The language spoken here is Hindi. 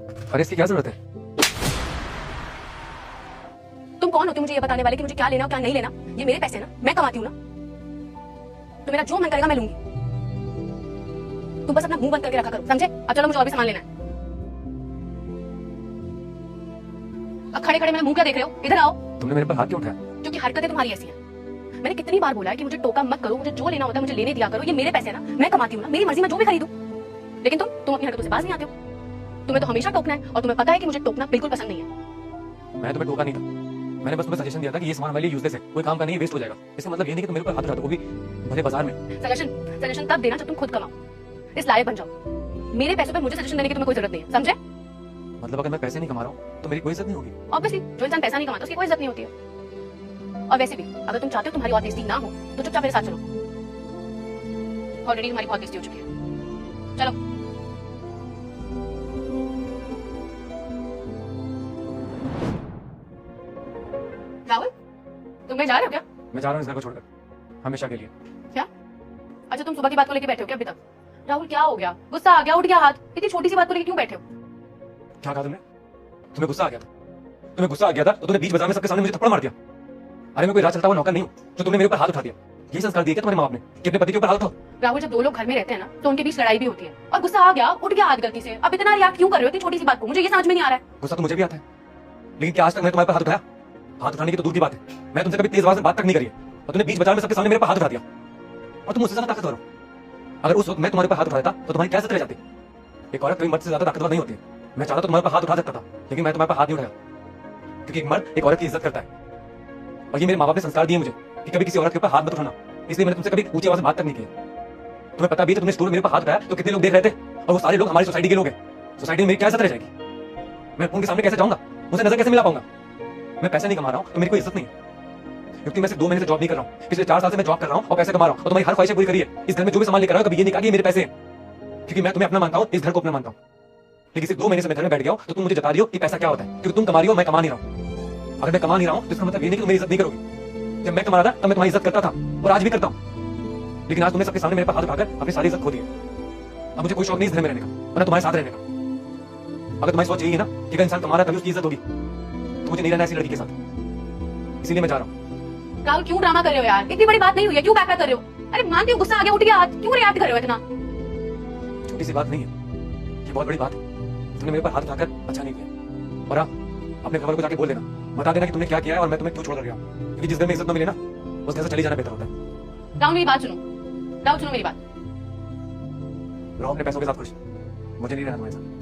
अरे इसकी क्या जरूरत है? तुम कौन होते हो मुझे ये बताने वाले कि मुझे क्या लेना और क्या नहीं लेना? ये मेरे पैसे हैं ना, मैं कमाती हूँ ना, तो मेरा जो मन करेगा मैं लूंगी। तुम बस अपना मुंह बंद करके रखा करो, समझे? अब चलो मुझे और भी सामान लेना है। अब खड़े खड़े मेरा मुंह क्या देख रहे हो? इधर आओ। तुमने मेरे पर हाथ क्यों उठाया? क्योंकि हरकतें तुम्हारी ऐसी हैं। मैंने कितनी बार बोला है कि मुझे टोका मत करो, मुझे जो लेना होता है मुझे लेने दिया करो, ये मेरे पैसे है ना, मैं कमाती हूँ ना, मेरी मर्जी में जो भी खरीदूं। लेकिन तुम अपनी हरकतों से बाज नहीं आते हो। तुम्हें तो हमेशा टोकना है और तुम्हें पता है कि मुझे टोकना बिल्कुल पसंद नहीं है। मैं तुम्हें टोका नहीं था, मैंने बस तुम्हें सजेशन दिया था कि ये सामान हमारे लिए यूजलेस है, कोई काम का नहीं, वेस्ट हो जाएगा। इसका मतलब ये नहीं कि तुम मेरे ऊपर हाथ उठाते हो, वो भी भले बाजार में। सजेशन तब देना जब तुम खुद कमाओ, इस लायक बन जाओ। मेरे पैसों पर मुझे सजेशन देने की तुम्हें कोई जरूरत नहीं है, समझे? मतलब अगर मैं पैसे नहीं कमा रहा हूँ तो मेरी कोई इज्जत नहीं होगी? ऑब्वियसली जो इंसान पैसा नहीं कमाता उसकी कोई इज्जत नहीं होती है। और वैसे भी अगर तुम चाहते हो तुम्हारी और बेइज्जती ना हो तो चुपचाप मेरे साथ चलो। ऑलरेडी तुम्हारी बहुत बेइज्जती हो चुकी है, चलो। राहुल, तुम कहीं जा रहे हो क्या? मैं जा रहा हूँ इस घर को छोड़कर, हमेशा के लिए। क्या? अच्छा, तुम सुबह की बात को लेकर बैठे हो क्या अभी तक? राहुल क्या हो गया? गुस्सा आ गया? उठ गया हाथ? इतनी छोटी सी बात को लेकर क्यों बैठे हो? क्या कहा तुमने? तुम्हें गुस्सा आ गया था? तुम्हें गुस्सा आ गया था तो तुमने बीच बाजार में सबके सामने मुझे थप्पड़ मार दिया। अरे मैं कोई राह चलता हुआ नौकर नहीं हूँ जो तुमने मेरे ऊपर हाथ उठा दिया। यही संस्कार दिया क्या तुम्हारे माँ बाप ने कि अपने पति के ऊपर हाथ उठाओ? राहुल, जब दो लोग घर में रहते हैं ना तो उनके बीच लड़ाई भी होती है, और गुस्सा आ गया, उठ गया हाथ गलती से, अब इतना रिएक्ट क्यों कर रहे हो इतनी छोटी सी बात को? मुझे ये समझ में नहीं आ रहा है। गुस्सा तो मुझे भी आता है, लेकिन क्या आज तक मैंने तुम्हारे पर हाथ उठाया? हाथ उठाने की तो दूर की बात है, मैं तुमसे कभी तेज आवाज में बात तक नहीं करी है और तुमने बीच बाजार में सबके सामने मेरे पर हाथ उठा दिया। और तुम मुझसे ज्यादा ताकतवर हो। अगर उस वक्त मैं तुम्हारे पर हाथ उठा देता तो तुम्हारी क्या इज्जत रह जाती? एक औरत कभी मर्द से ज्यादा ताकतवर नहीं होती है। मैं चाहता तो तुम्हारे पर हाथ उठा सकता था, लेकिन मैं तुम्हारे पर हाथ नहीं उठाया, क्योंकि एक मर्द एक औरत की इज्जत करता है। और ये मेरे माँ बाप ने संस्कार दिए मुझे कि कभी किसी औरत के ऊपर हाथ मत उठाना, इसलिए मैंने तुमसे कभी ऊंची आवाज में बात तक नहीं की। तुम्हें पता भी है तुमने स्टोर मेरे पर हाथ उठाया तो कितने लोग देख रहे थे, और वो सारे लोग हमारी सोसाइटी के लोग हैं। सोसाइटी में मेरी क्या इज्जत रह जाएगी? मैं उनके सामने कैसे जाऊंगा? मुझे नजर कैसे मिला पाऊंगा? मैं पैसे नहीं कमा रहा हूँ तो मेरी कोई इज्जत नहीं है, क्योंकि मैं सिर्फ 2 महीने से जॉब नहीं कर रहा हूँ। पिछले 4 साल से मैं जॉब कर रहा हूँ और पैसे कमा रहा हूँ, और तुम्हारी हर ख्वाहिशें पूरी करी है। इस घर में जो भी सामान लेकर आया कभी ये नहीं कहा कि ये मेरे पैसे हैं, क्योंकि मैं तुम्हें अपना मानता हूँ, इस घर को अपना मानता हूँ। लेकिन सिर्फ 2 महीने से मैं घर में बैठ गया हूँ तो तुम मुझे जता रही हो कि पैसा क्या होता है, क्योंकि तुम कमा रही हो, मैं कमा नहीं रहा हूँ। अगर मैं कमा नहीं रहा हूँ तो इसका मतलब ये नहीं कि तुम मेरी इज्जत नहीं करोगी। जब मैं कमा रहा था तब मैं तुम्हारी इज्जत करता था और आज भी करता हूँ, लेकिन आज तुमने सबके सामने मेरे पर हाथ उठाकर अपनी सारी इज्जत खो दी है। अब मुझे कोई शौक नहीं इस घर में रहने का, वरना तुम्हारे साथ रहने का। अगर तुम्हारी सोच यही है ना कि अगर इंसान कमा रहा है तभी उसकी इज्जत होगी, तो मुझे नहीं रहना ऐसी लड़की के साथ, इसीलिए मैं जा रहा हूँ। राहुल, क्यों ड्रामा कर रहे हो यार? इतनी बड़ी बात नहीं हुई है, क्यों बैक कर रहे हो? अरे मानती हूँ गुस्सा आ गया, उठ गया हाथ, क्यों रिएक्ट कर रहे हो इतना? छोटी सी बात नहीं है, ये बहुत बड़ी बात है। तुमने मेरे पर हाथ उठाकर अच्छा नहीं किया। और हाँ, अपने घर वालों को जाके बोल देना, बता देना कि तुमने क्या किया है और मैं तुम्हें क्यों छोड़ कर गया हूँ, क्योंकि जिस घर में इज्जत न मिले ना उस घर से चली जाना बेहतर होता है। राहुल, मेरी बात सुनो। राहुल सुनो मेरी बात। रहो अपने पैसों के साथ खुश, मुझे नहीं रहना तुम्हारे साथ।